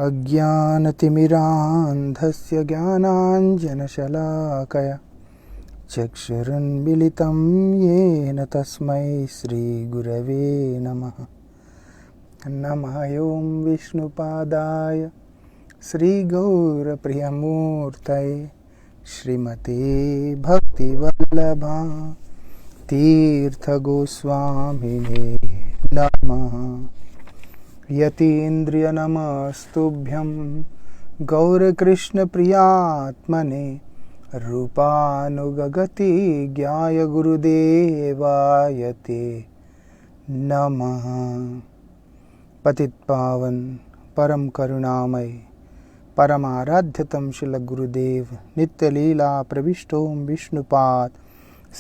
अज्ञानतिमिरान्धस्य ज्ञानाञ्जनशलाकया चक्षुरुन्मिलितं येन तस्मै श्रीगुरवे नमः। नमः ॐ विष्णुपादाय श्रीगौरप्रियमूर्तये श्रीमते भक्तिवल्लभा तीर्थगोस्वामिने नमः। यतीन्द्रियनमस्तुभ्यं गौरकृष्णप्रियात्मने रूपानुगगति ज्ञाय गुरुदेवाय ते नमः। पतितपावन परम करुणामय परमाराध्यतम श्रील गुरुदेव नित्यलीला प्रविष्टोम विष्णुपाद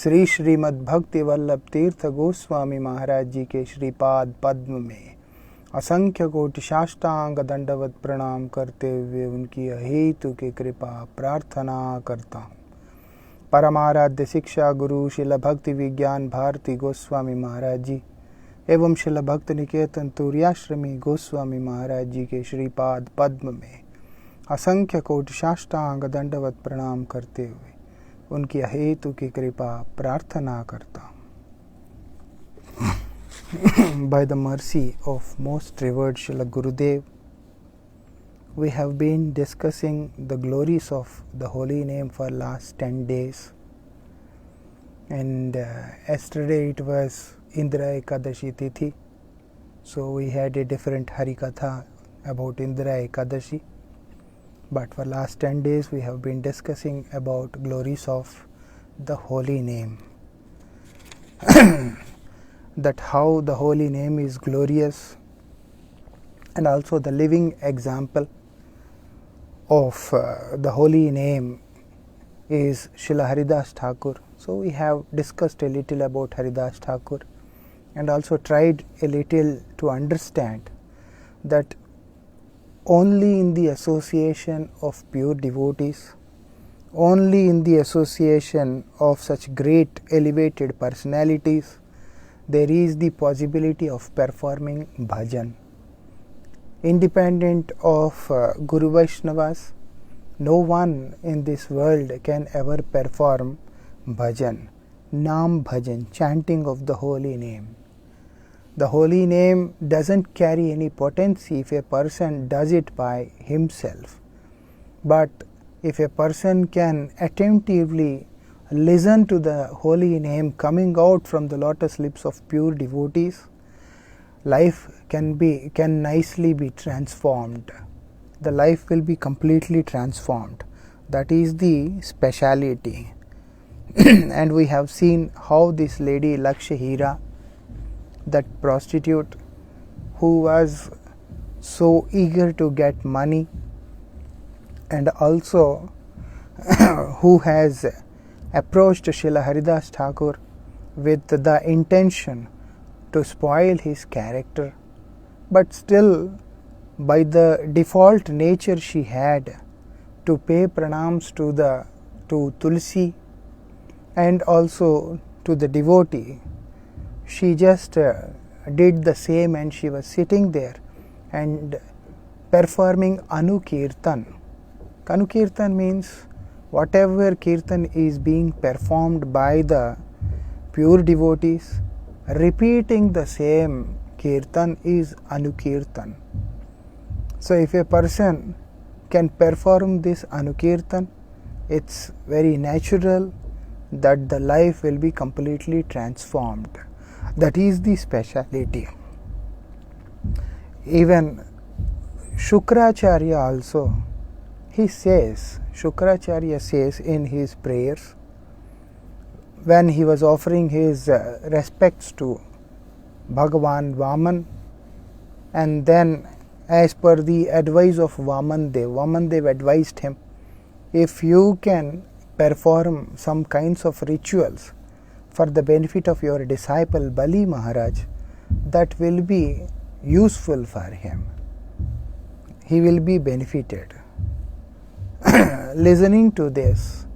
श्री श्रीमद्भक्ति वल्लभ तीर्थ गोस्वामी महाराज जी के श्रीपाद पद्म में असंख्य कोटि साष्टांग दंडवत प्रणाम करते हुए उनकी अहेतु की कृपा प्रार्थना करता हूँ। परमाराध्य शिक्षा गुरु श्रील भक्ति विज्ञान भारती गोस्वामी महाराज जी एवं श्रील भक्त निकेतन तुर्याश्रमी गोस्वामी महाराज जी के श्रीपाद पद्म में असंख्य कोटि साष्टांग दंडवत प्रणाम करते हुए उनकी अहेतु की कृपा प्रार्थना करता हूँ। By the mercy of most revered Srila Gurudev, we have been discussing the glories of the holy name for last 10 days. And yesterday it was Indra Ekadashi Tithi, so we had a different Harikatha about Indra Ekadashi. But for last 10 days we have been discussing about glories of the holy name. That how the holy name is glorious, and also the living example of the holy name is Srila Haridas Thakur. So we have discussed a little about Haridas Thakur and also tried a little to understand that only in the association of pure devotees, only in the association of such great elevated personalities, there is the possibility of performing bhajan. Independent of Guru Vaishnavas, no one in this world can ever perform bhajan, Nam bhajan, chanting of the holy name. The holy name doesn't carry any potency if a person does it by himself. But if a person can attentively listen to the holy name coming out from the lotus lips of pure devotees, life can nicely be transformed. The life will be completely transformed. That is the speciality. And we have seen how this lady Lakshahira, that prostitute who was so eager to get money and also who has approached Srila Haridas Thakur with the intention to spoil his character, but still by the default nature she had to pay pranams to Tulsi and also to the devotee, she just did the same, and she was sitting there and performing Anukirtan. Anukirtan means whatever kirtan is being performed by the pure devotees, repeating the same kirtan is Anukirtan. So if a person can perform this Anukirtan, it's very natural that the life will be completely transformed. That is the speciality. Even Shukracharya also, Shukracharya says in his prayers, when he was offering his respects to Bhagavan Vaman, and then as per the advice of Vamandev advised him, if you can perform some kinds of rituals for the benefit of your disciple Bali Maharaj, that will be useful for him. He will be benefited. Listening to this,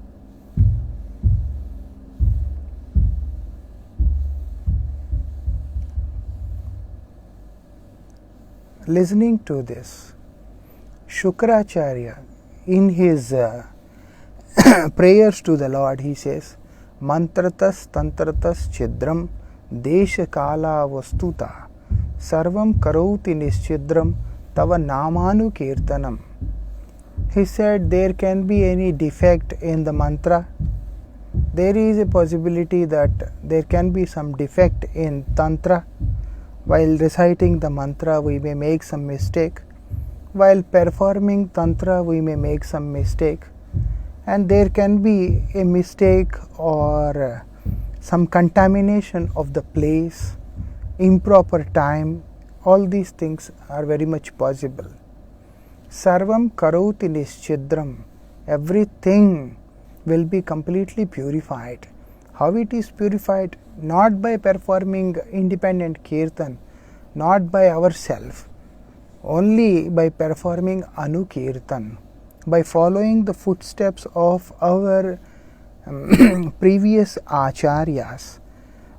Shukracharya, in his prayers to the Lord, he says, Mantratas tantratas chidram desha kala vastuta sarvam karoti nischidram tava namanu kirtanam. He said there can be any defect in the mantra. There is a possibility that there can be some defect in tantra. While reciting the mantra, we may make some mistake. While performing tantra, we may make some mistake. And there can be a mistake or some contamination of the place, improper time. All these things are very much possible. Sarvam karoti nischidram. Everything will be completely purified. How it is purified? Not by performing independent kirtan, not by ourselves, only by performing anukirtan, by following the footsteps of our previous acharyas,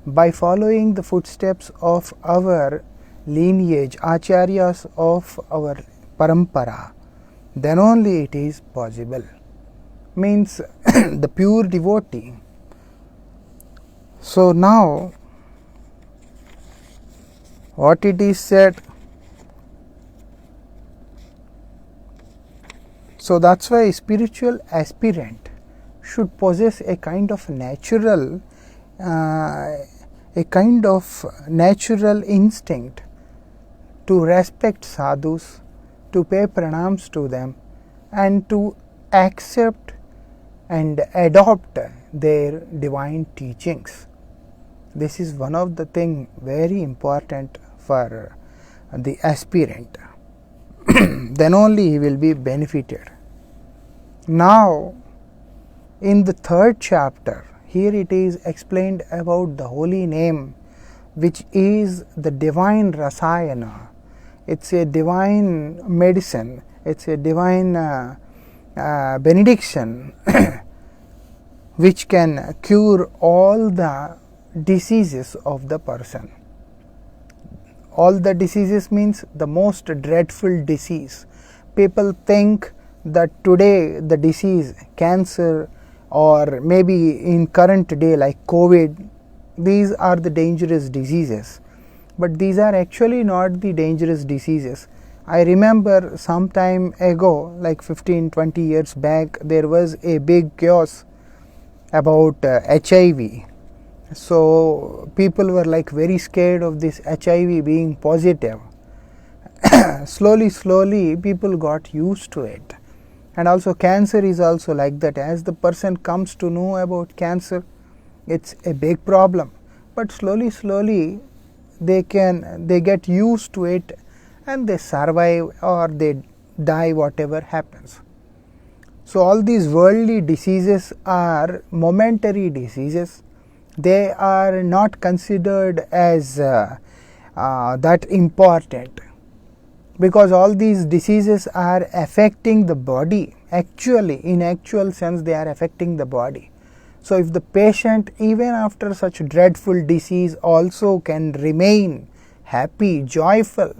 by following the footsteps of our lineage, acharyas of our parampara, then only it is possible. Means the pure devotee. So now what it is said, so that's why a spiritual aspirant should possess a kind of natural instinct to respect sadhus, to pay pranams to them, and to accept and adopt their divine teachings. This is one of the things very important for the aspirant. Then only he will be benefited. Now, in the third chapter, here it is explained about the holy name, which is the divine rasayana. It's a divine medicine. It's a divine benediction which can cure all the diseases of the person. All the diseases means the most dreadful disease. People think that today the disease, cancer, or maybe in current day like COVID, these are the dangerous diseases. But these are actually not the dangerous diseases. I remember some time ago, like 15-20 years back, there was a big chaos about HIV. So people were like very scared of this HIV being positive. Slowly people got used to it. And also cancer is also like that. As the person comes to know about cancer, it's a big problem. But slowly they get used to it and they survive or they die, whatever happens. So all these worldly diseases are momentary diseases. They are not considered as that important, because all these diseases are affecting the body. Actually, in actual sense, they are affecting the body. So if the patient, even after such dreadful disease, also can remain happy, joyful,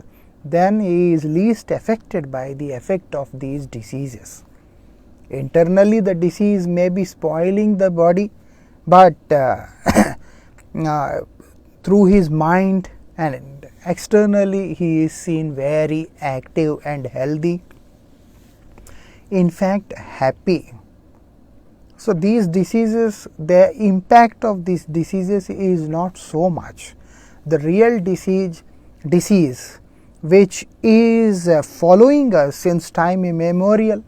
then he is least affected by the effect of these diseases. Internally the disease may be spoiling the body, but through his mind and externally he is seen very active and healthy, in fact happy. So these diseases, the impact of these diseases is not so much. The real disease which is following us since time immemorial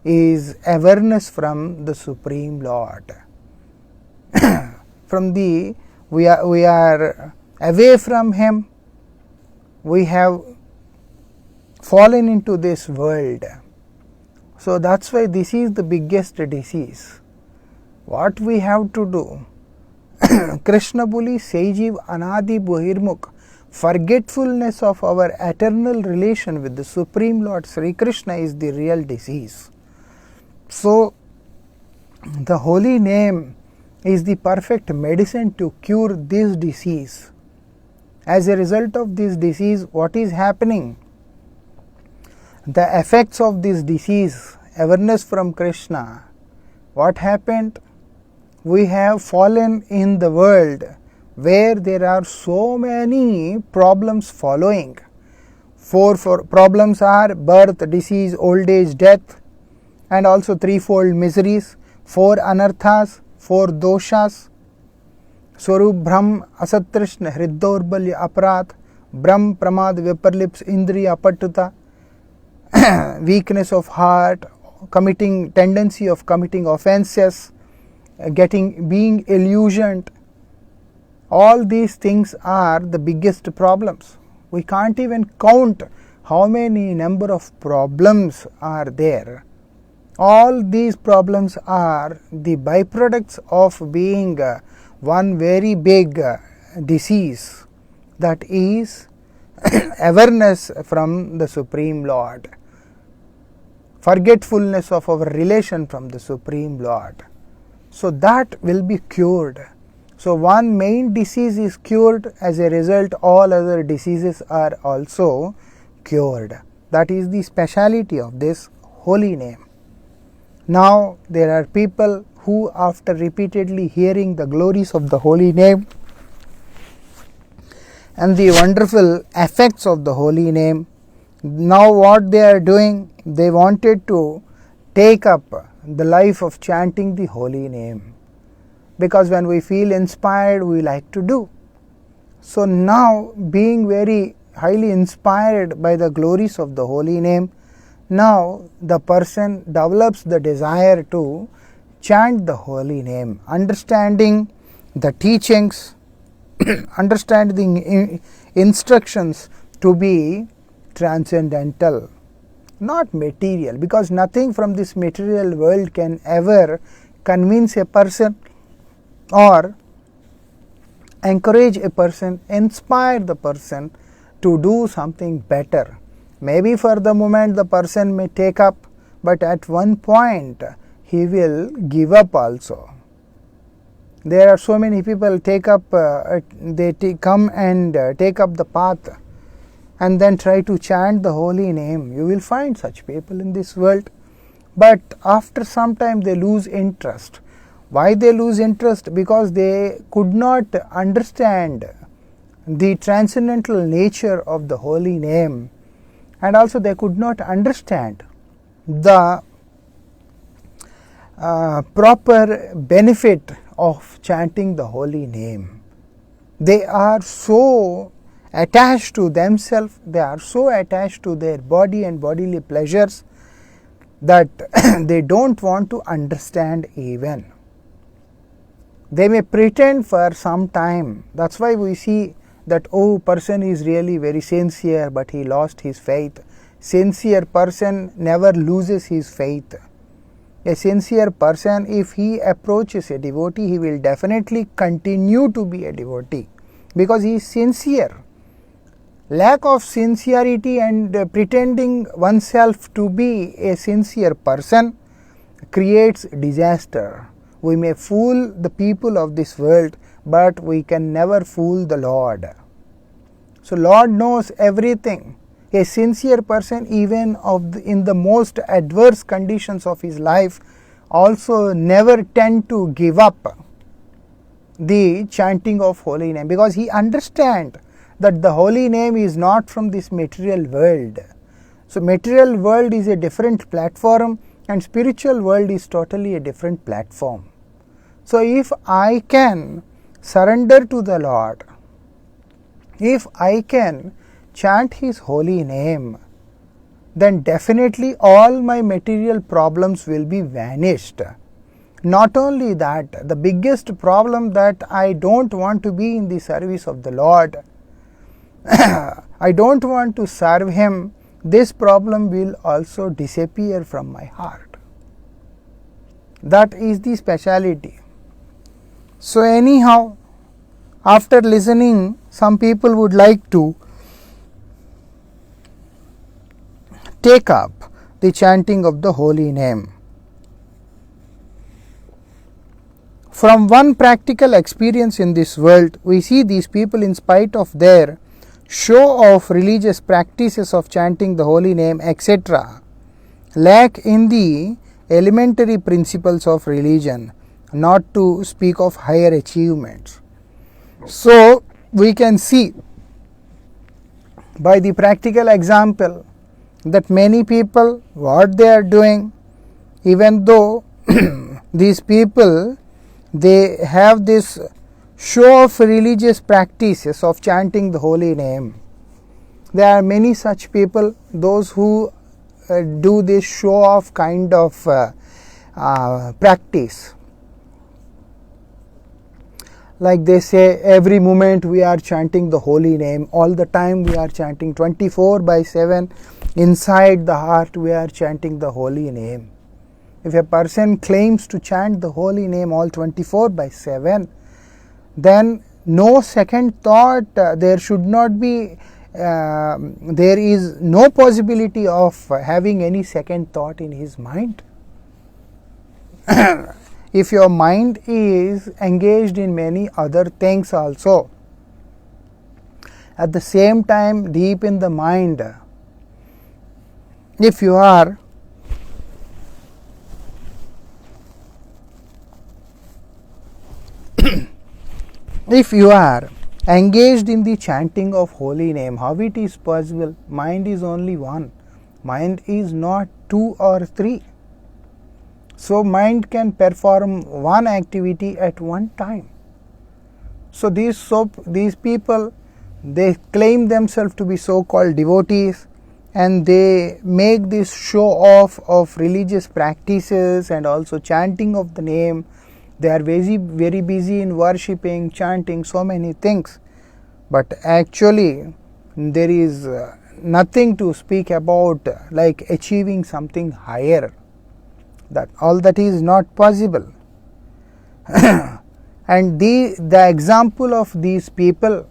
is awareness from the Supreme Lord. We are away from Him. We have fallen into this world. So that's why this is the biggest disease. What we have to do? Krishna Boli Sejiv Anadi Bohirmukh. Forgetfulness of our eternal relation with the Supreme Lord Sri Krishna is the real disease. So the holy name is the perfect medicine to cure this disease. As a result of this disease, what is happening? the effects of this disease, awareness from Krishna, what happened? We have fallen in the world where there are so many problems following. Four problems are birth, disease, old age, death, and also threefold miseries, 4 anarthas, 4 doshas, Swarup Brahm, Asatrishna, Hridorbalya, Aparat, Brahm, Pramad, Viparlips, Indriya, Apatuta, weakness of heart, tendency of committing offenses, being illusioned. All these things are the biggest problems. We can't even count how many number of problems are there. All these problems are the byproducts of being one very big disease, that is awareness from the Supreme Lord, forgetfulness of our relation from the Supreme Lord. So that will be cured. So one main disease is cured, as a result all other diseases are also cured. That is the speciality of this holy name. Now there are people who, after repeatedly hearing the glories of the holy name and the wonderful effects of the holy name, now what they are doing, they wanted to take up the life of chanting the holy name, because when we feel inspired we like to do. So now, being very highly inspired by the glories of the holy name, now the person develops the desire to chant the holy name, understanding the teachings, understanding instructions to be transcendental, not material, because nothing from this material world can ever convince a person or encourage a person, inspire the person to do something better. Maybe for the moment the person may take up, but at one point he will give up also. There are so many people come and take up the path and then try to chant the holy name. You will find such people in this world, but after some time they lose interest. Why they lose interest? Because they could not understand the transcendental nature of the holy name, and also they could not understand the proper benefit of chanting the holy name. They are so attached to themselves, they are so attached to their body and bodily pleasures that they don't want to understand even. They may pretend for some time. That's why we see that, oh, person is really very sincere, but he lost his faith. Sincere person never loses his faith. A sincere person, if he approaches a devotee, he will definitely continue to be a devotee, because he is sincere. Lack of sincerity and pretending oneself to be a sincere person creates disaster. We may fool the people of this world, but we can never fool the Lord. So Lord knows everything. A sincere person, even in the most adverse conditions of his life, also never tend to give up the chanting of holy name, because he understands that the holy name is not from this material world. So material world is a different platform and spiritual world is totally a different platform. So if I can surrender to the Lord, if I can chant his holy name, then definitely all my material problems will be vanished. Not only that, the biggest problem that I don't want to be in the service of the Lord, I don't want to serve him, this problem will also disappear from my heart. That is the speciality. So anyhow, after listening, some people would like to take up the chanting of the holy name. From one practical experience in this world, we see these people, in spite of their show of religious practices of chanting the holy name, etc., lack in the elementary principles of religion, not to speak of higher achievements. So, we can see by the practical example that many people, what they are doing, even though these people, they have this show of religious practices of chanting the holy name. There are many such people, those who do this show off kind of practice. Like they say, every moment we are chanting the holy name, all the time we are chanting 24/7, inside the heart we are chanting the holy name. If a person claims to chant the holy name all 24/7, then no second thought, there should not be, there is no possibility of having any second thought in his mind. If your mind is engaged in many other things also, at the same time deep in the mind, if you are if you are engaged in the chanting of holy name, how it is possible? Mind is only one. Mind is not two or three. So, mind can perform one activity at one time. So, these people, they claim themselves to be so-called devotees, and they make this show off of religious practices and also chanting of the name. They are very busy in worshipping, chanting, so many things. But actually, there is nothing to speak about like achieving something higher. That all that is not possible. And the example of these people,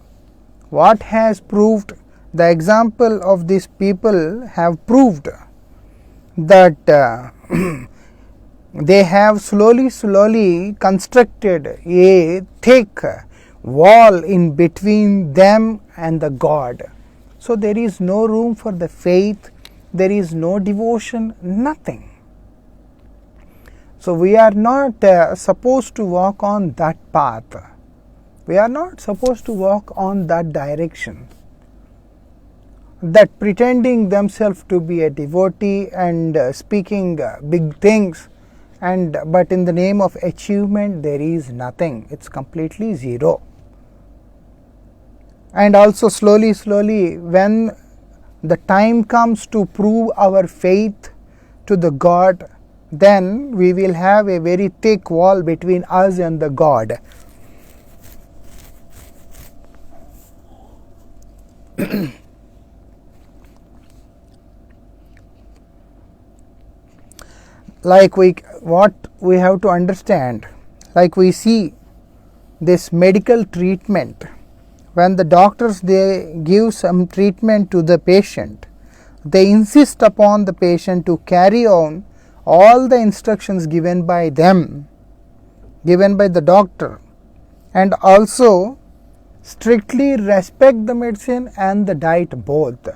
what has proved? The example of these people have proved that they have slowly constructed a thick wall in between them and the God. So, there is no room for the faith, there is no devotion, nothing. So, we are not supposed to walk on that path. We are not supposed to walk on that direction. That pretending themselves to be a devotee and speaking big things, but in the name of achievement there is nothing. It's completely zero. And also slowly when the time comes to prove our faith to the God, then we will have a very thick wall between us and the God. Like what we have to understand, like we see this medical treatment, when the doctors, they give some treatment to the patient, they insist upon the patient to carry on all the instructions given by them, given by the doctor, and also strictly respect the medicine and the diet both.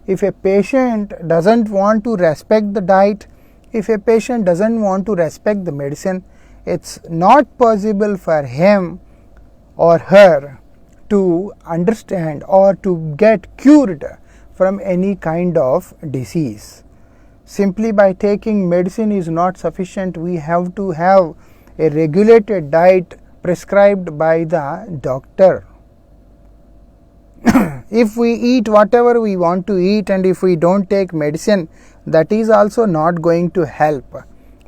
If a patient doesn't want to respect the diet, if a patient doesn't want to respect the medicine, it's not possible for him or her to understand or to get cured from any kind of disease. Simply by taking medicine is not sufficient. We have to have a regulated diet prescribed by the doctor. If we eat whatever we want to eat and if we don't take medicine, that is also not going to help.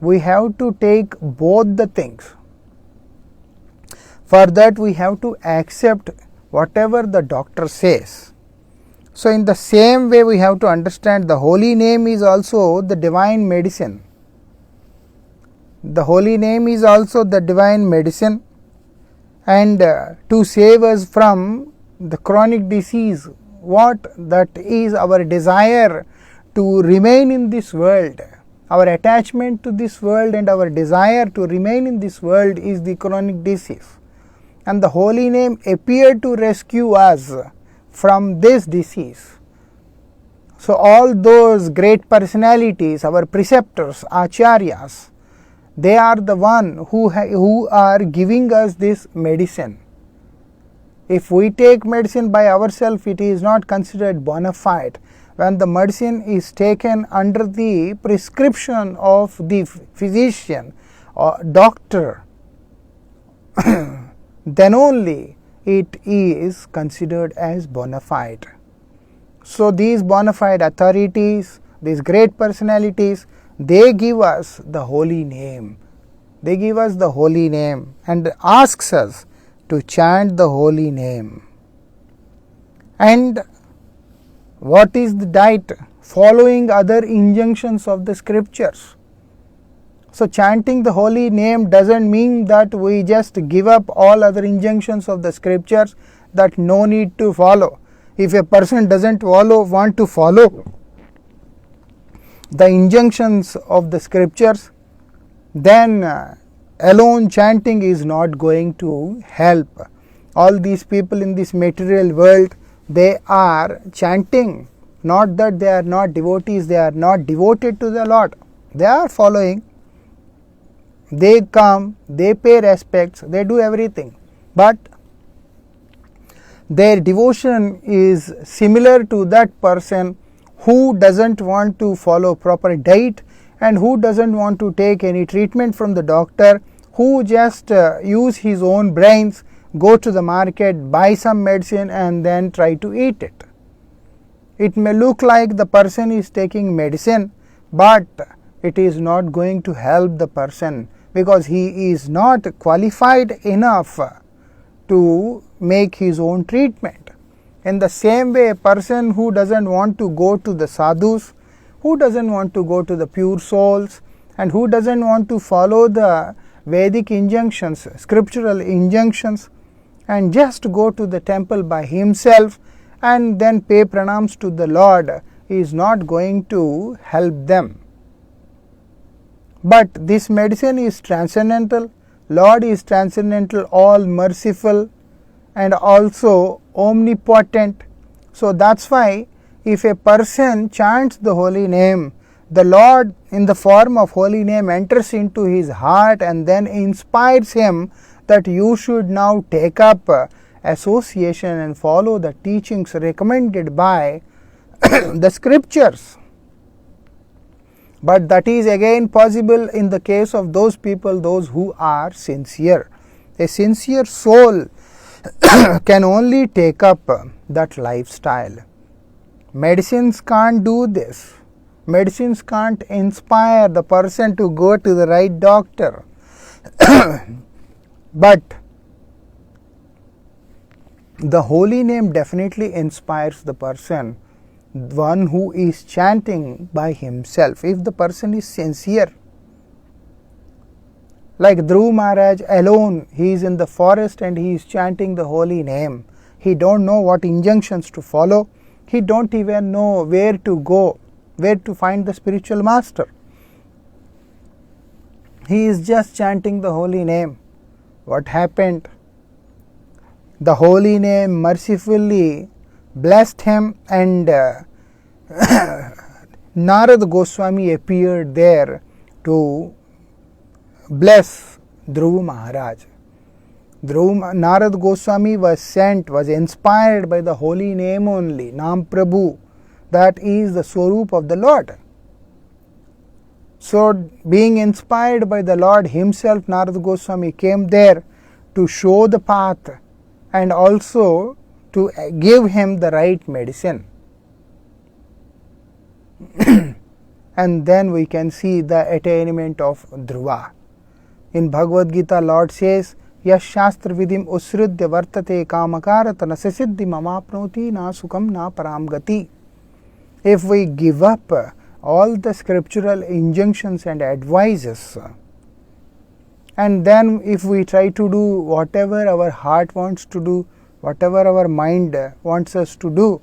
We have to take both the things. For that we have to accept whatever the doctor says. So, in the same way we have to understand the holy name is also the divine medicine. The holy name is also the divine medicine, and to save us from the chronic disease, what that is our desire to remain in this world, our attachment to this world and our desire to remain in this world is the chronic disease. And the holy name appeared to rescue us from this disease. So all those great personalities, our preceptors, acharyas, they are the one who are giving us this medicine. If we take medicine by ourselves, it is not considered bona fide. When the medicine is taken under the prescription of the physician or doctor, then only it is considered as bona fide. So these bona fide authorities, these great personalities, they give us the holy name. They give us the holy name and asks us to chant the holy name. And what is the diet? Following other injunctions of the scriptures. So chanting the holy name doesn't mean that we just give up all other injunctions of the scriptures, that no need to follow. If a person doesn't want to follow the injunctions of the scriptures, then alone chanting is not going to help. All these people in this material world, they are chanting. Not that they are not devotees, they are not devoted to the Lord. They are following. They come, they pay respects, they do everything. But their devotion is similar to that person who doesn't want to follow proper diet and who doesn't want to take any treatment from the doctor, who just use his own brains, go to the market, buy some medicine and then try to eat it. It may look like the person is taking medicine, but it is not going to help the person because he is not qualified enough to make his own treatment. In the same way, a person who doesn't want to go to the sadhus, who doesn't want to go to the pure souls, and who doesn't want to follow the Vedic injunctions, scriptural injunctions, and just go to the temple by himself and then pay pranams to the Lord, is not going to help them. But this medicine is transcendental. Lord is transcendental, all merciful and also omnipotent. So that's why if a person chants the holy name, the Lord in the form of holy name enters into his heart and then inspires him that you should now take up association and follow the teachings recommended by the scriptures. But that is again possible in the case of those people, those who are sincere. A sincere soul can only take up that lifestyle. Medicines can't do this. Medicines can't inspire the person to go to the right doctor. But the holy name definitely inspires the person, one who is chanting by himself, if the person is sincere. Like Dhruv Maharaj alone, he is in the forest and he is chanting the holy name. He don't know what injunctions to follow. He don't even know where to go, where to find the spiritual master. He is just chanting the holy name. What happened? The holy name mercifully blessed him, and Narad Goswami appeared there to bless Dhruv Maharaj. Narad Goswami was sent, was inspired by the holy name only, Nam Prabhu, that is the Swarup of the Lord. So being inspired by the Lord himself, Narad Goswami came there to show the path and also to give him the right medicine. And then we can see the attainment of Dhruva. In Bhagavad Gita, Lord says, Yash Shastra Vidim Usrudya Vartate Kamakara Tanasya Siddhi Mamapnoti Na Sukam Na Param Gati. If we give up all the scriptural injunctions and advices, and then if we try to do whatever our heart wants to do, whatever our mind wants us to do,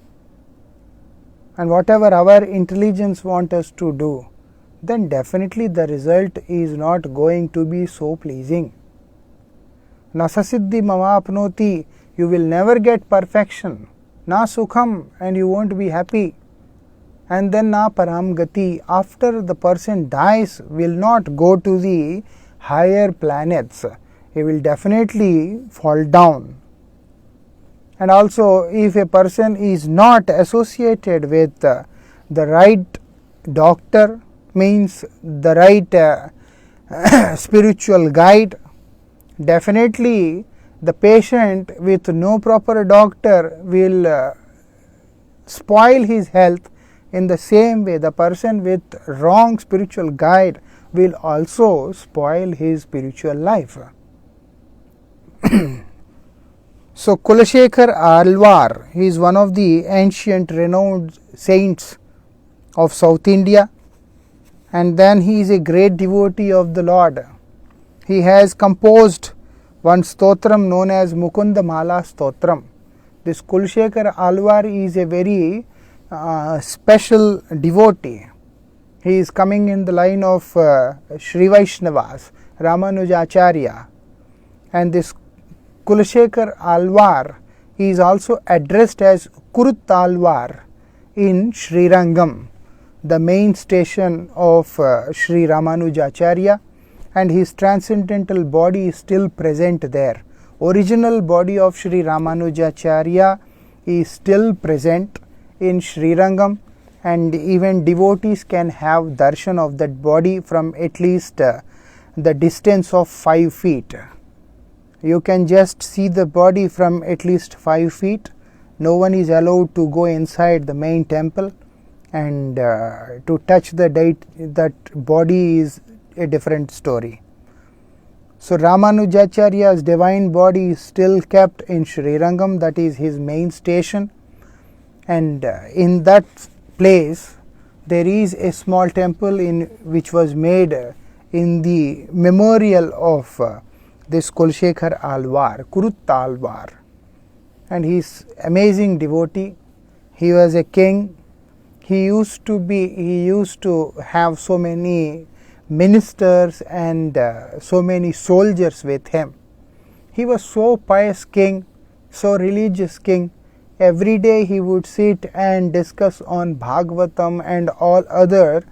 and whatever our intelligence wants us to do, then definitely the result is not going to be so pleasing. Nasasiddhi mamapnoti, you will never get perfection. na sukham, and you won't be happy. And then na param gati, after the person dies, will not go to the higher planets. He will definitely fall down. And also, if a person is not associated with the right doctor, means the right spiritual guide, definitely the patient with no proper doctor will spoil his health. In the same way, the person with wrong spiritual guide will also spoil his spiritual life. So Kulashekar Alwar, he is one of the ancient renowned saints of South India, and then he is a great devotee of the Lord. He has composed one stotram known as Mukunda Mala Stotram. This Kulashekar Alwar is a very special devotee. He is coming in the line of Sri Vaishnavas, Ramanujacharya, and this Kulashekar Alwar is also addressed as Kurut Alwar in Srirangam, the main station of Sri Ramanujacharya, and his transcendental body is still present there. Original body of Sri Ramanujacharya is still present in Srirangam, and even devotees can have darshan of that body from at least the distance of 5 feet. You can just see the body from at least 5 feet. No one is allowed to go inside the main temple, and to touch that body is a different story. So Ramanujacharya's divine body is still kept in Srirangam, that is his main station, and in that place there is a small temple which was made in the memorial of this Kulashekar Alwar, Kurut Alwar, and he is amazing devotee. He was a king. He used to have so many ministers and so many soldiers with him. He was so pious king, so religious king. Every day he would sit and discuss on Bhagavatam and all other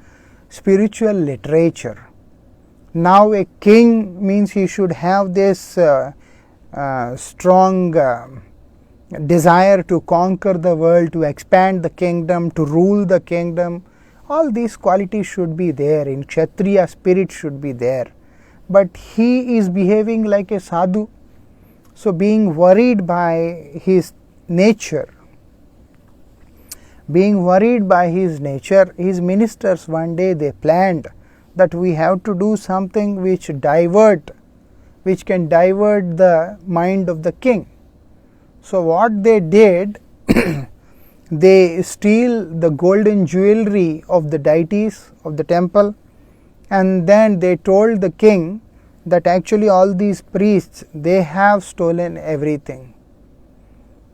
spiritual literature. Now a king means he should have this strong desire to conquer the world, to expand the kingdom, to rule the kingdom. All these qualities should be there, in Kshatriya spirit should be there. But he is behaving like a sadhu. So being worried by his nature, his ministers one day they planned that we have to do something which can divert the mind of the king. So what they did, they steal the golden jewelry of the deities of the temple, and then they told the king that actually all these priests, they have stolen everything.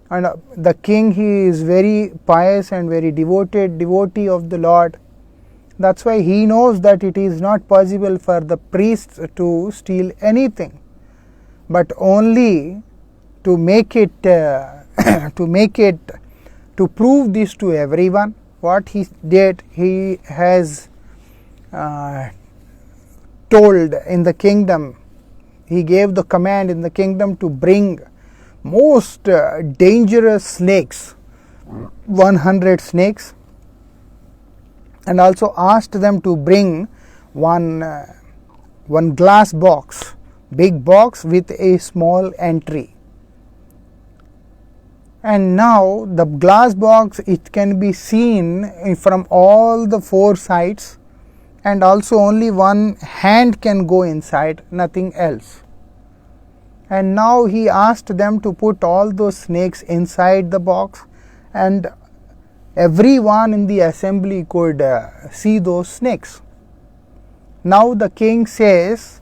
And the king, he is very pious and very devotee of the Lord. That's why he knows that it is not possible for the priests to steal anything, but only to make it to prove this to everyone. What he did, he has told in the kingdom, he gave the command in the kingdom to bring most dangerous snakes, 100 snakes, and also asked them to bring one glass box, big box with a small entry. And now the glass box, it can be seen from all the 4 sides, and also only one hand can go inside, nothing else. And now he asked them to put all those snakes inside the box, and everyone in the assembly could see those snakes. Now the king says,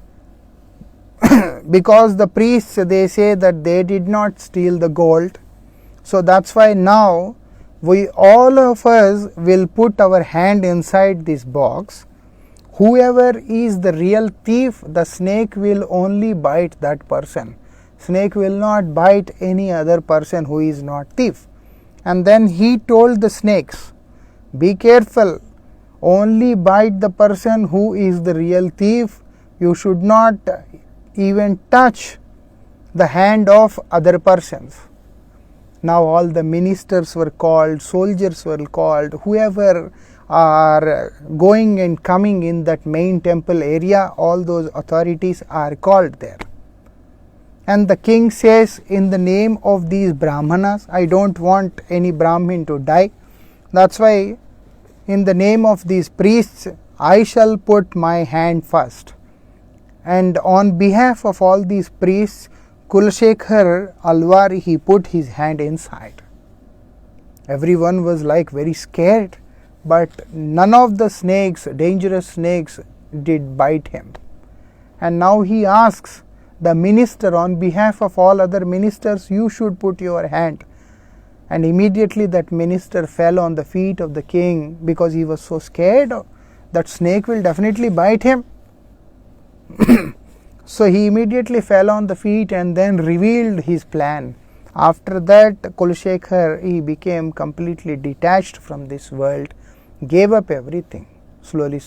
because the priests, they say that they did not steal the gold, so that's why now all of us will put our hand inside this box. Whoever is the real thief, the snake will only bite that person. Snake will not bite any other person who is not thief. And then he told the snakes, be careful, only bite the person who is the real thief. You should not even touch the hand of other persons. Now all the ministers were called, soldiers were called, whoever are going and coming in that main temple area, all those authorities are called there. And the king says, in the name of these Brahmanas, I don't want any Brahmin to die. That's why in the name of these priests, I shall put my hand first. And on behalf of all these priests, Kulshekhar Alwar, he put his hand inside. Everyone was like very scared, but none of the snakes, dangerous snakes, did bite him. And now he asks the minister, on behalf of all other ministers, you should put your hand. And immediately that minister fell on the feet of the king, because he was so scared that snake will definitely bite him. So he immediately fell on the feet and then revealed his plan. After that, Kulshekhar, he became completely detached from this world, gave up everything, slowly.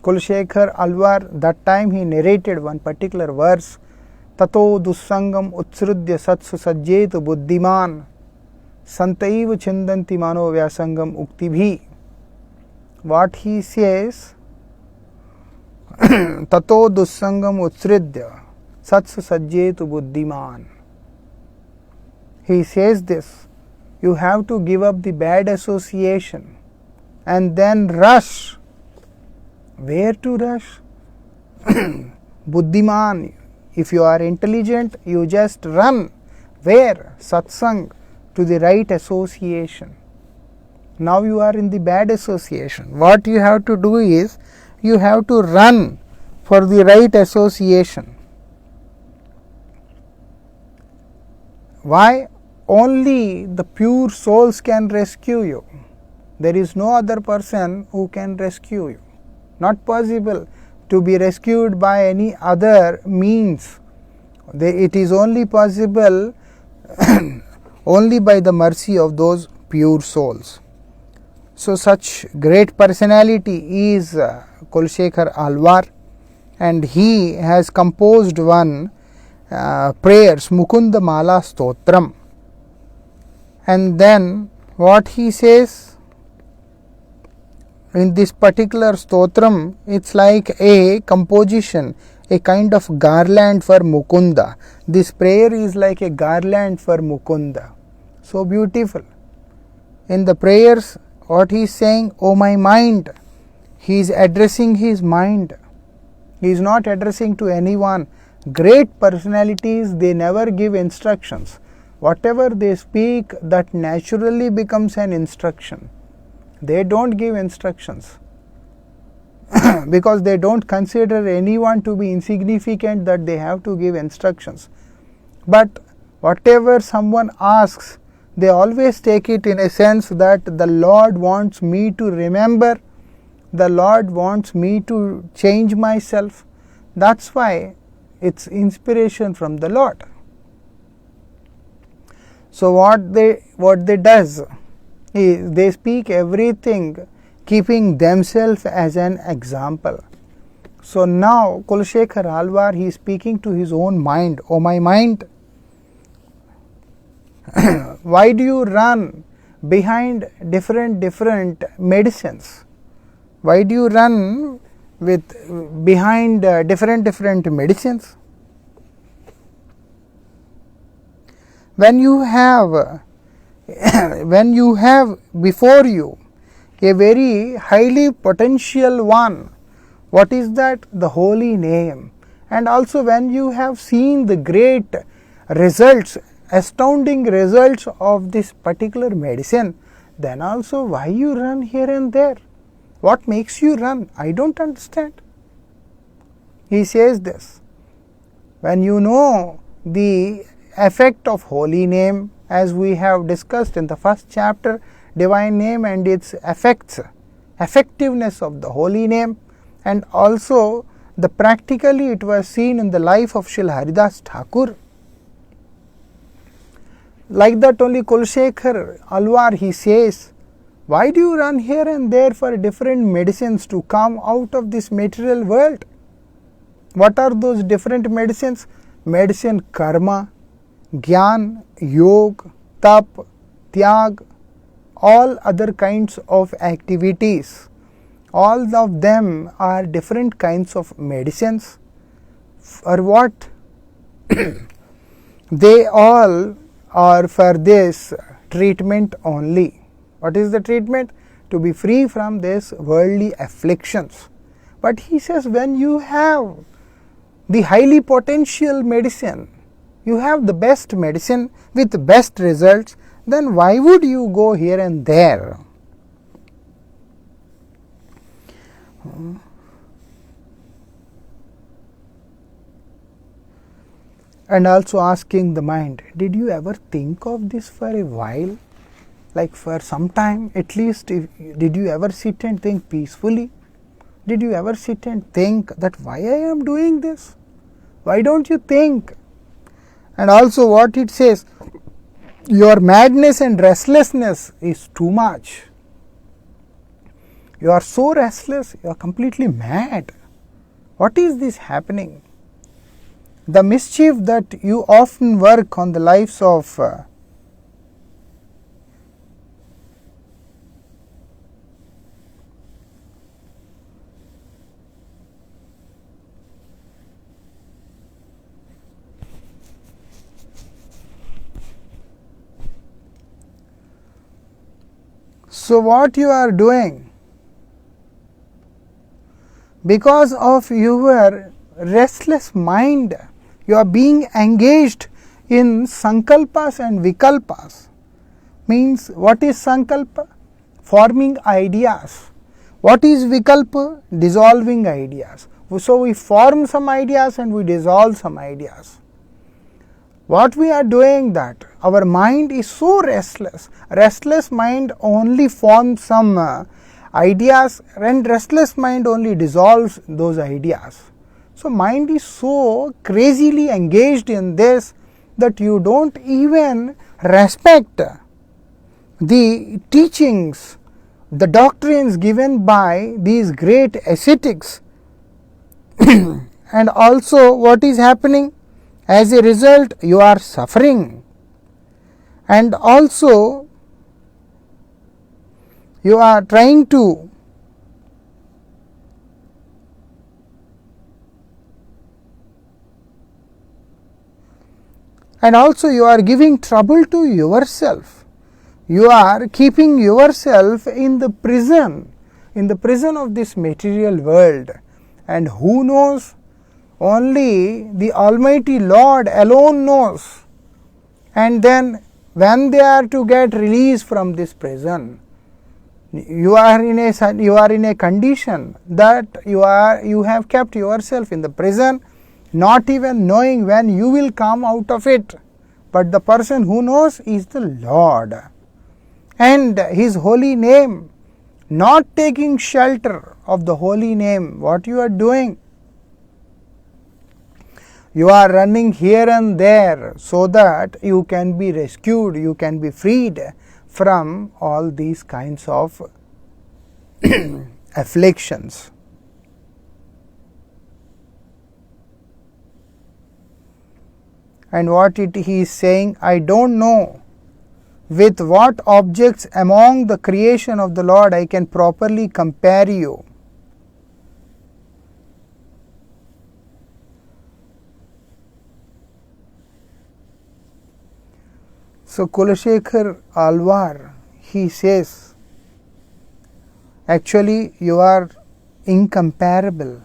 Kulshekhar Alwar, that time he narrated one particular verse, Tato dussangam utsrudya satsu sajjetu buddhiman santaiva chindanti mano vyasangam uktibhi. What he says, Tato dussangam utsrudya satsu sajjetu buddhiman. He says this, you have to give up the bad association and then rush. Where to rush? Buddhiman. If you are intelligent, you just run. Where? Satsang, to the right association. Now you are in the bad association. What you have to do is, you have to run for the right association. Why? Only the pure souls can rescue you. There is no other person who can rescue you. Not possible to be rescued by any other means. It is only possible only by the mercy of those pure souls. So such great personality is Kulshekhar Alwar, and he has composed one prayers, Mukunda Mala Stotram. And then what he says in this particular stotram, it's like a composition, a kind of garland for Mukunda. This prayer is like a garland for Mukunda. So beautiful. In the prayers, what he is saying, oh my mind, he is addressing his mind. He is not addressing to anyone. Great personalities, they never give instructions. Whatever they speak, that naturally becomes an instruction. They don't give instructions because they don't consider anyone to be insignificant that they have to give instructions. But whatever someone asks, they always take it in a sense that the Lord wants me to remember, the Lord wants me to change myself. That's why it's inspiration from the Lord. So what they does is they speak everything keeping themselves as an example. So now Kulshekhar Alwar, he is speaking to his own mind. Oh my mind, why do you run behind different medicines? Why do you run behind different medicines? When you have before you a very highly potential one, what is that? The holy name. And also when you have seen the great results, astounding results of this particular medicine, then also why you run here and there? What makes you run? I don't understand. He says this, when you know the effect of holy name, as we have discussed in the first chapter, divine name and its effects, effectiveness of the holy name, and also the practically it was seen in the life of Srila Haridas Thakur. like that only Kulshekhar Alwar, he says, why do you run here and there for different medicines to come out of this material world? What are those different medicines? Medicine karma, Gyan, Yog, Tap, Tyag, all other kinds of activities. All of them are different kinds of medicines. For what? They all are for this treatment only. What is the treatment? To be free from this worldly afflictions. But he says, when you have the highly potential medicine, you have the best medicine with best results, then why would you go here and there? And also asking the mind, did you ever think of this for a while? Like for some time at least, did you ever sit and think peacefully? Did you ever sit and think that why I am doing this? Why don't you think? And also what it says, your madness and restlessness is too much. You are so restless, you are completely mad. What is this happening? The mischief that you often work on the lives of so what you are doing, because of your restless mind, you are being engaged in sankalpas and vikalpas. Means, what is sankalpa? Forming ideas. What is vikalpa? Dissolving ideas. So we form some ideas and we dissolve some ideas. What we are doing that? Our mind is so restless. Restless mind only forms some ideas, and restless mind only dissolves those ideas. So mind is so crazily engaged in this that you don't even respect the teachings, the doctrines given by these great ascetics. And also what is happening? As a result, you are suffering. And also you are trying to and also you are giving trouble to yourself. You are keeping yourself in the prison of this material world. And who knows? Only the Almighty Lord alone knows. And then when they are to get released from this prison, you are in a condition that you have kept yourself in the prison, not even knowing when you will come out of it. But the person who knows is the Lord and His holy name. Not taking shelter of the holy name, what you are doing? You are running here and there so that you can be rescued, you can be freed from all these kinds of afflictions. And what he is saying, I don't know with what objects among the creation of the Lord I can properly compare you. So Kulshekhar Alwar, he says, actually you are incomparable.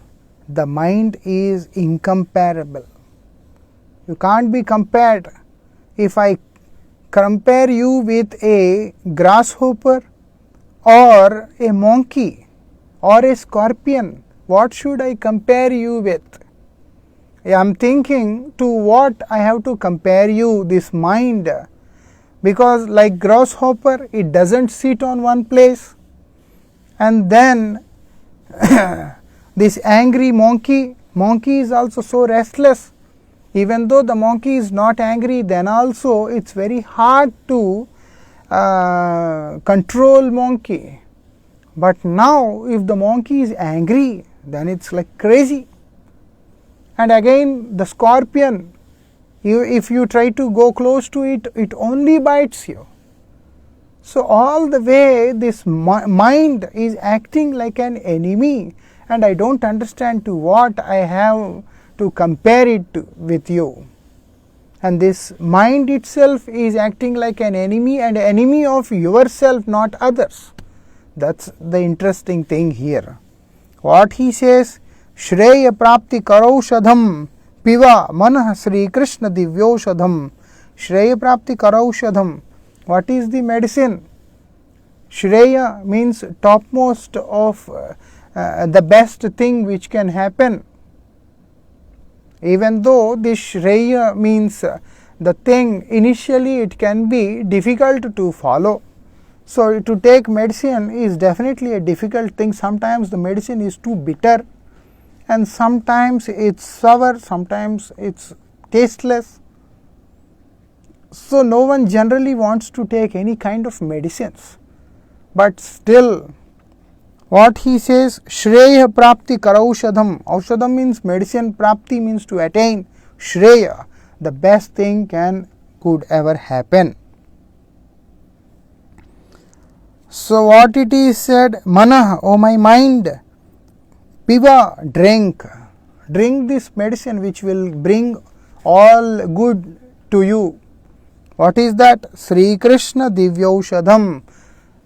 The mind is incomparable. You can't be compared. If I compare you with a grasshopper or a monkey or a scorpion, what should I compare you with? I am thinking to what I have to compare you, this mind. Because like grasshopper, it doesn't sit on one place. And then this angry monkey is also so restless. Even though the monkey is not angry, then also it's very hard to control monkey. But now if the monkey is angry, then it's like crazy. And again the scorpion, if you try to go close to it, it only bites you. So all the way this mind is acting like an enemy, and I don't understand to what I have to compare it with you. And this mind itself is acting like an enemy, and enemy of yourself, not others. That's the interesting thing here. What he says, Shreya prapti karaushadham piva manah Sri Krishna divyoshadham. Shreya prapti karaushadham. What is the medicine? Shreya means topmost of the best thing which can happen. Even though this Shreya means the thing, initially it can be difficult to follow. So to take medicine is definitely a difficult thing. Sometimes the medicine is too bitter, and sometimes it's sour, sometimes it's tasteless. So no one generally wants to take any kind of medicines. But still, what he says, Shreya prapti karaushadham. Aushadham means medicine, prapti means to attain. Shreya, the best thing could ever happen. So what it is said, Manah, O my mind, piva, drink this medicine which will bring all good to you. What is that? Sri Krishna Divyaushadham,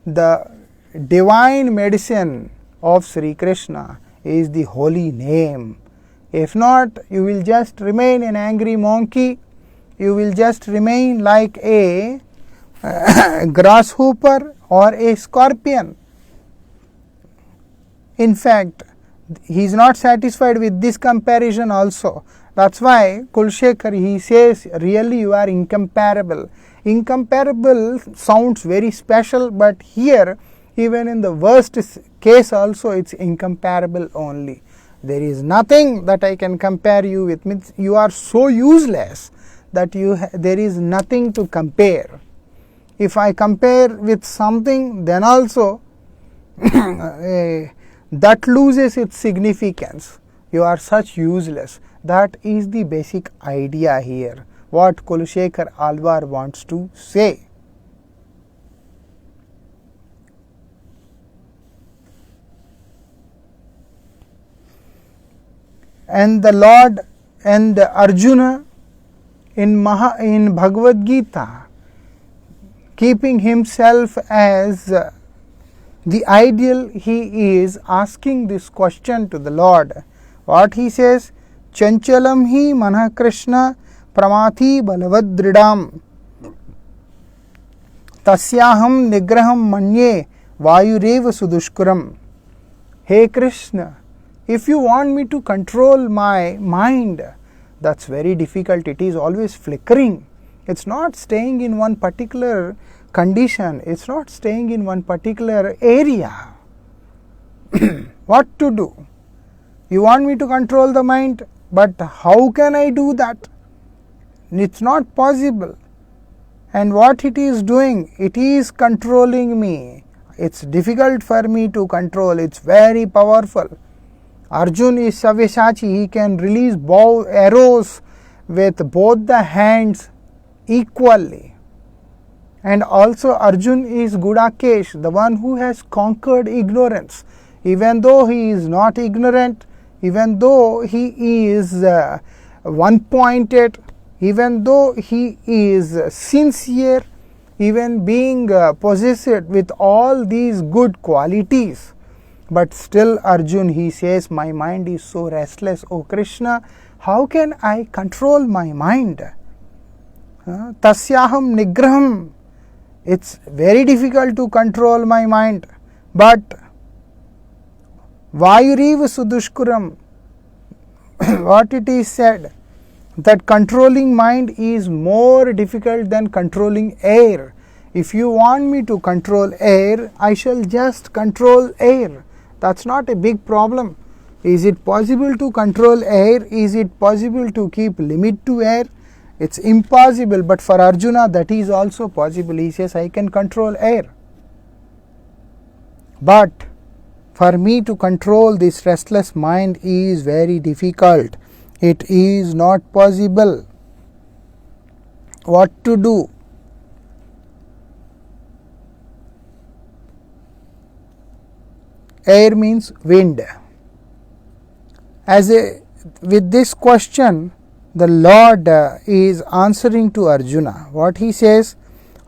the divine medicine of Sri Krishna is the holy name. If not, you will just remain an angry monkey, you will just remain like a grasshopper or a scorpion. In fact, he is not satisfied with this comparison also. That's why Kulshekar, he says, really you are incomparable. Incomparable sounds very special, but here even in the worst case also it's incomparable only. There is nothing that I can compare you with. Means you are so useless that there is nothing to compare. If I compare with something, then also that loses its significance. You are such useless. That is the basic idea here, what Kulshekar Alvar wants to say. And the Lord and Arjuna in Bhagavad Gita, keeping himself as the ideal, he is asking this question to the Lord. What he says, Chanchalam hi manah Krishna pramati balavadridam tasyaham nigraham manye vayureva sudushkuram. Hey Krishna, if you want me to control my mind, that's very difficult. It is always flickering. It's not staying in one particular condition. It's not staying in one particular area. What to do? You want me to control the mind, but how can I do that? It's not possible. And what it is doing, it is controlling me. It's difficult for me to control. It's very powerful. Arjuna is Savyasachi. He can release arrows with both the hands equally. And also Arjuna is Gudakesh, the one who has conquered ignorance. Even though he is not ignorant, even though he is one-pointed, even though he is sincere, even being possessed with all these good qualities, but still Arjuna, he says, my mind is so restless. O Krishna, how can I control my mind? Tasyaham nigraham. It's very difficult to control my mind. But Vayuriva sudushkuram. What it is said, that controlling mind is more difficult than controlling air. If you want me to control air, I shall just control air. That's not a big problem. Is it possible to control air? Is it possible to keep limit to air? It's impossible, but for Arjuna that is also possible. He says, I can control air. But for me to control this restless mind is very difficult. It is not possible. What to do? Air means wind. With this question, the Lord is answering to Arjuna. What he says?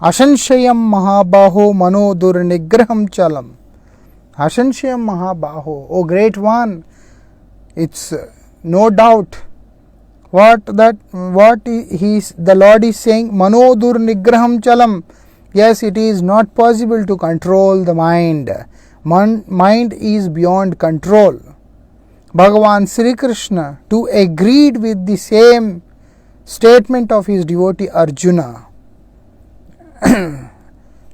Ashanshayam mahabaho manodur nigraham chalam. Ashanshayam mahabaho, O great one, it's no doubt the Lord is saying, manodur nigraham chalam. Yes, it is not possible to control the mind. Mind is beyond control. Bhagavan Sri Krishna too agreed with the same statement of his devotee Arjuna.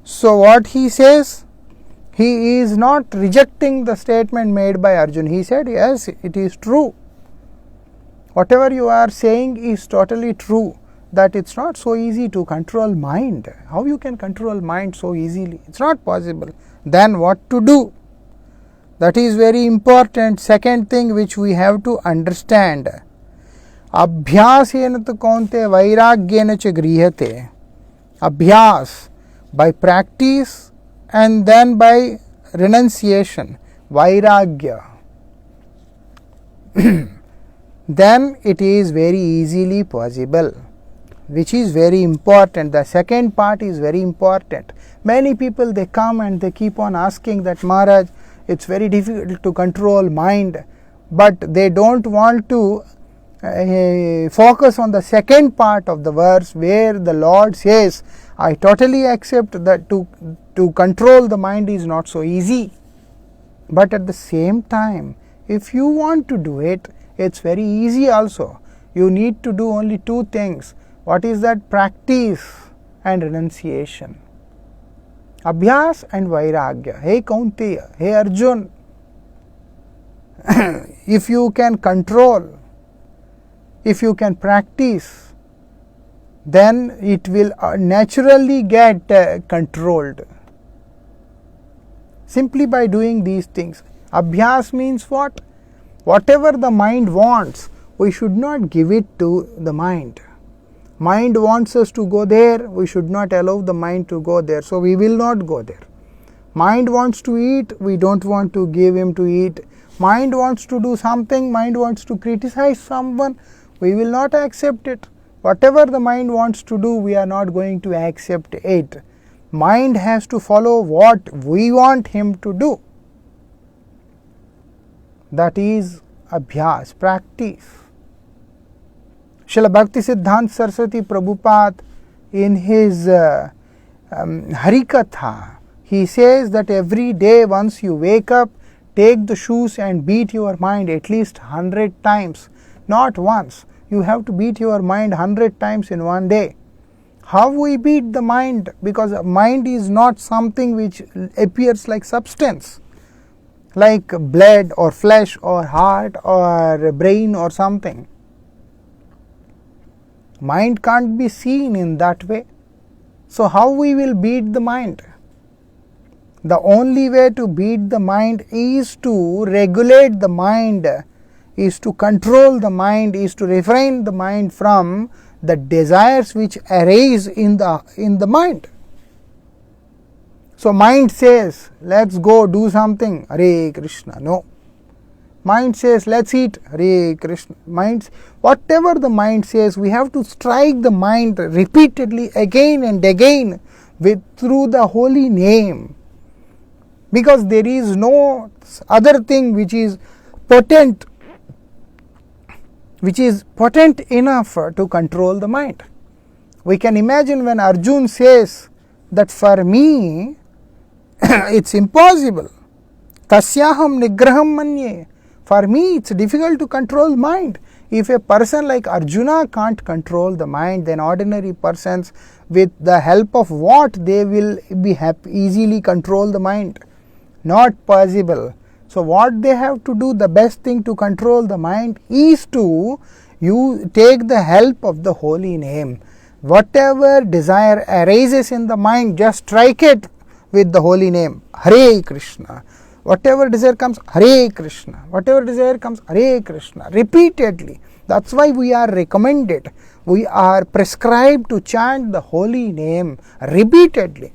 So what he says? He is not rejecting the statement made by Arjuna. He said, yes, it is true. Whatever you are saying is totally true. That it's not so easy to control mind. How you can control mind so easily? It's not possible. Then what to do? That is very important. Second thing which we have to understand. Abhyasena tu kaunte vairagyena cha grihate. Abhyas, by practice and then by renunciation. Vairagya. Then it is very easily possible. Which is very important. The second part is very important. Many people, they come and they keep on asking that, Maharaj, it's very difficult to control mind, but they don't want to focus on the second part of the verse where the Lord says, I totally accept that to control the mind is not so easy. But at the same time, if you want to do it, it's very easy also. You need to do only two things. What is that? Practice and renunciation. Abhyas and Vairagya. Hey Kaunteya, hey Arjun, if you can control, if you can practice, then it will naturally get controlled. Simply by doing these things. Abhyas means what? Whatever the mind wants, we should not give it to the mind. Mind wants us to go there, we should not allow the mind to go there, so we will not go there. Mind wants to eat, we don't want to give him to eat. Mind wants to do something, mind wants to criticize someone, we will not accept it. Whatever the mind wants to do, we are not going to accept it. Mind has to follow what we want him to do. That is abhyas, practice. Srila Bhakti Siddhanta Saraswati Prabhupada in his Harikatha, he says that every day once you wake up, take the shoes and beat your mind at least 100 times. Not once. You have to beat your mind 100 times in one day. How we beat the mind? Because mind is not something which appears like substance, like blood or flesh or heart or brain or something. Mind can't be seen in that way. So how we will beat the mind? The only way to beat the mind is to regulate the mind, is to control the mind, is to refrain the mind from the desires which arise in the mind. So mind says, let's go do something, Hare Krishna. No. Mind says, let's eat, Hare Krishna. Whatever the mind says, we have to strike the mind repeatedly again and again through the holy name. Because there is no other thing which is potent enough to control the mind. We can imagine when Arjun says that for me it's impossible. Tasyaham nigraham manye. For me it's difficult to control mind. If a person like Arjuna can't control the mind, then ordinary persons, with the help of what they will be easily control the mind? Not possible. So what they have to do, the best thing to control the mind is to you take the help of the holy name. Whatever desire arises in the mind, just strike it with the holy name, Hare Krishna. Whatever desire comes, Hare Krishna. Whatever desire comes, Hare Krishna. Repeatedly. That's why we are recommended, we are prescribed to chant the holy name repeatedly.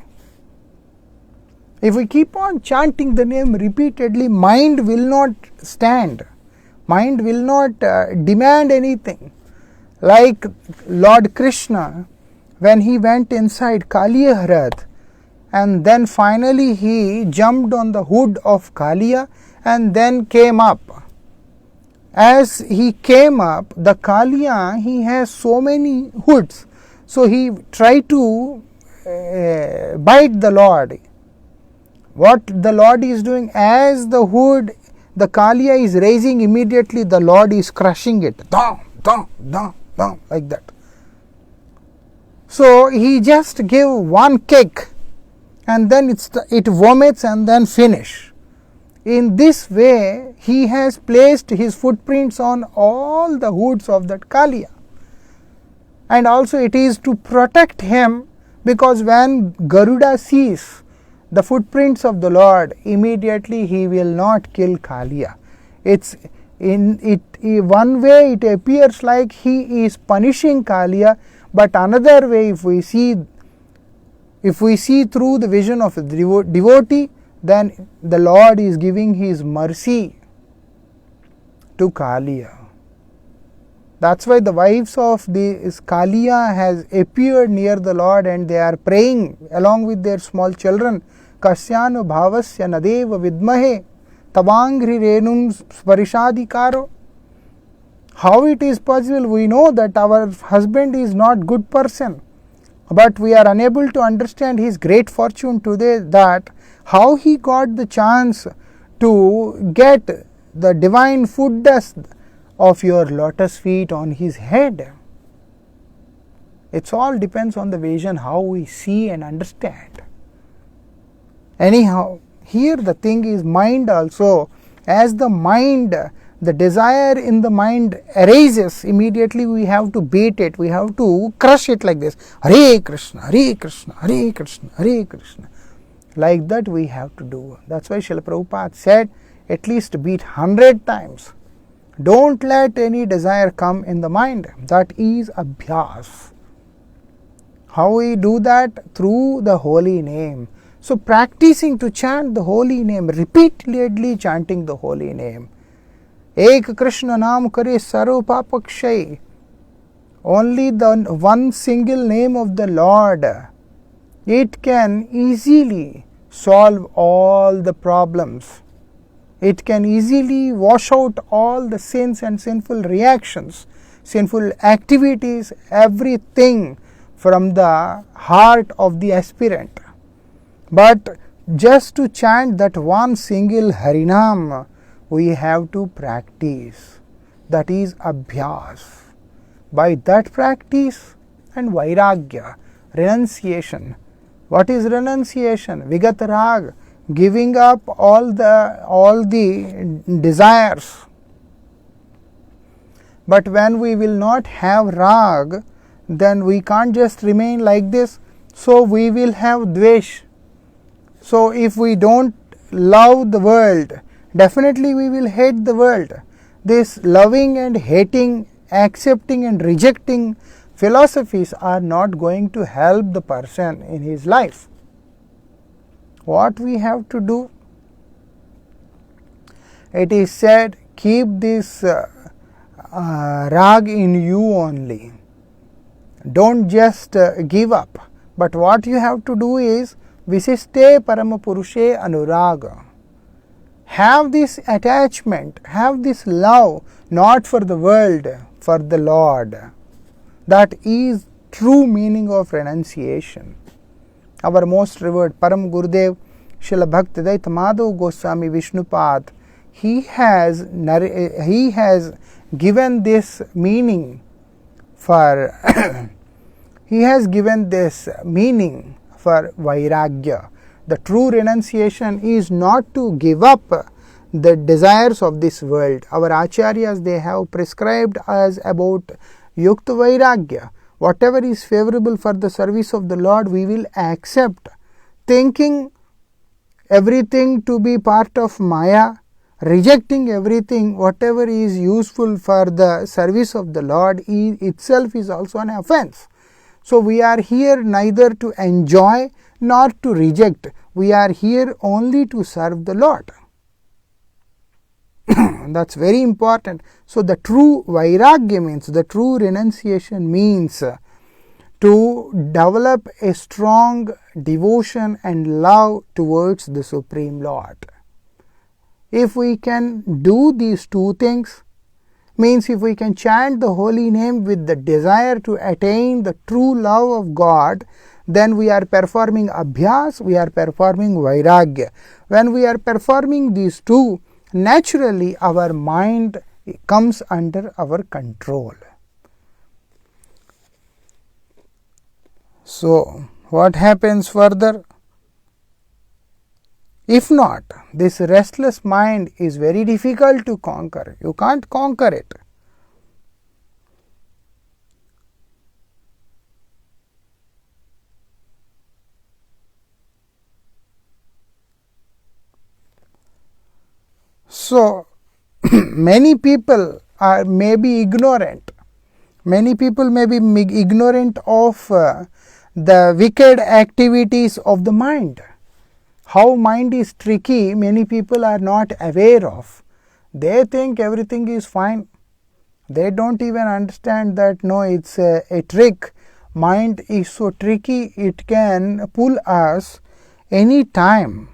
If we keep on chanting the name repeatedly, mind will not stand. Mind will not demand anything. Like Lord Krishna, when he went inside Kaliya Hrath, and then finally he jumped on the hood of Kaliya and then came up. As he came up, the Kaliya, he has so many hoods. So he tried to bite the Lord. What the Lord is doing, as the hood, the Kaliya is raising, immediately the Lord is crushing it. Dum, dum, dum, dum, like that. So he just gave one kick and then it vomits and then finish. In this way, he has placed his footprints on all the hoods of that Kaliya. And also it is to protect him, because when Garuda sees the footprints of the Lord, immediately he will not kill Kaliya. One way it appears like he is punishing Kaliya, but another way, if we see through the vision of a devotee, then the Lord is giving his mercy to Kaliya. That's why the wives of this Kaliya has appeared near the Lord and they are praying along with their small children. Kasyanu bhavasya nadeva vidmahe tabangri renum sparishadikaro. How it is possible? We know that our husband is not good person, but we are unable to understand his great fortune today, that how he got the chance to get the divine foot dust of your lotus feet on his head. It all depends on the vision, how we see and understand. Anyhow, here the thing is mind also. As the mind, the desire in the mind arises, immediately we have to beat it, we have to crush it like this. Hare Krishna, Hare Krishna, Hare Krishna, Hare Krishna. Like that we have to do. That's why Srila Prabhupada said, at least beat 100 times. Don't let any desire come in the mind. That is abhyas. How we do that? Through the holy name. So practicing to chant the holy name, repeatedly chanting the holy name. Ek Krishna naam kare sarva papakshay. Only the one single name of the Lord, it can easily solve all the problems. It can easily wash out all the sins and sinful reactions, sinful activities, everything from the heart of the aspirant. But just to chant that one single Harinam, we have to practice. That is abhyas. By that practice and vairagya, renunciation. What is renunciation? Vigat rag, giving up all the desires. But when we will not have rag, then we can't just remain like this. So we will have dvesh. So if we don't love the world, definitely we will hate the world. This loving and hating, accepting and rejecting philosophies are not going to help the person in his life. What we have to do? It is said, keep this rag in you only. Don't just give up. But what you have to do is, Visiste Parama Purushe Anuraga. Have this attachment, have this love, not for the world, for the Lord. That is true meaning of renunciation. Our most revered Param Gurudev, Srila Bhakti Madhav Goswami Vishnupad, he has given this meaning for vairagya. The true renunciation is not to give up the desires of this world. Our acharyas, they have prescribed us about yukta vairagya. Whatever is favorable for the service of the Lord, we will accept, thinking everything to be part of Maya, rejecting everything, whatever is useful for the service of the Lord itself is also an offense. So we are here neither to enjoy nor to reject. We are here only to serve the Lord. That's very important. So the true vairagya means, the true renunciation means to develop a strong devotion and love towards the Supreme Lord. If we can do these two things, means if we can chant the holy name with the desire to attain the true love of God, then we are performing abhyas, we are performing vairagya. When we are performing these two, naturally our mind comes under our control. So what happens further? If not, this restless mind is very difficult to conquer. You can't conquer it. So many people may be ignorant. Many people may be ignorant of the wicked activities of the mind. How mind is tricky, many people are not aware of. They think everything is fine. They don't even understand that no, it's a trick. Mind is so tricky, it can pull us any time.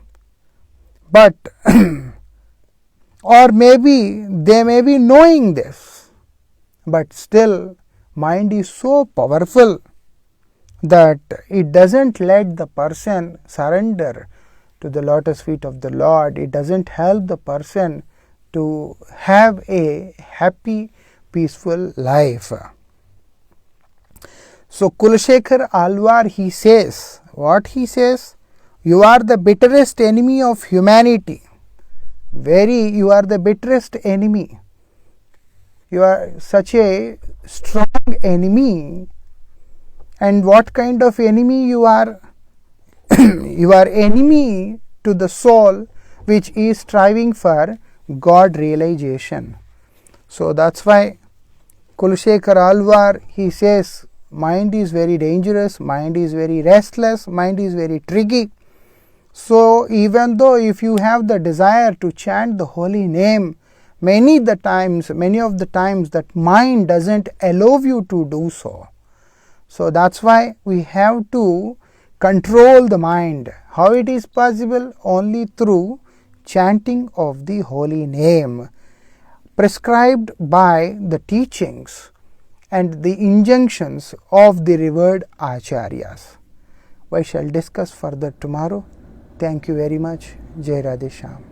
But or maybe they may be knowing this, but still mind is so powerful that it doesn't let the person surrender to the lotus feet of the Lord. It doesn't help the person to have a happy, peaceful life. So Kulashekar Alwar, he says, what he says? You are the bitterest enemy of humanity. You are the bitterest enemy. You are such a strong enemy. And what kind of enemy you are? You are enemy to the soul which is striving for God realization. So that's why Kulashekar Alwar, he says, mind is very dangerous, mind is very restless, mind is very tricky. So even though if you have the desire to chant the holy name, many of the times that mind doesn't allow you to do so. So that's why we have to control the mind. How it is possible? Only through chanting of the holy name, prescribed by the teachings and the injunctions of the revered acharyas. We shall discuss further tomorrow. Thank you very much. Jai Radhe Shyam.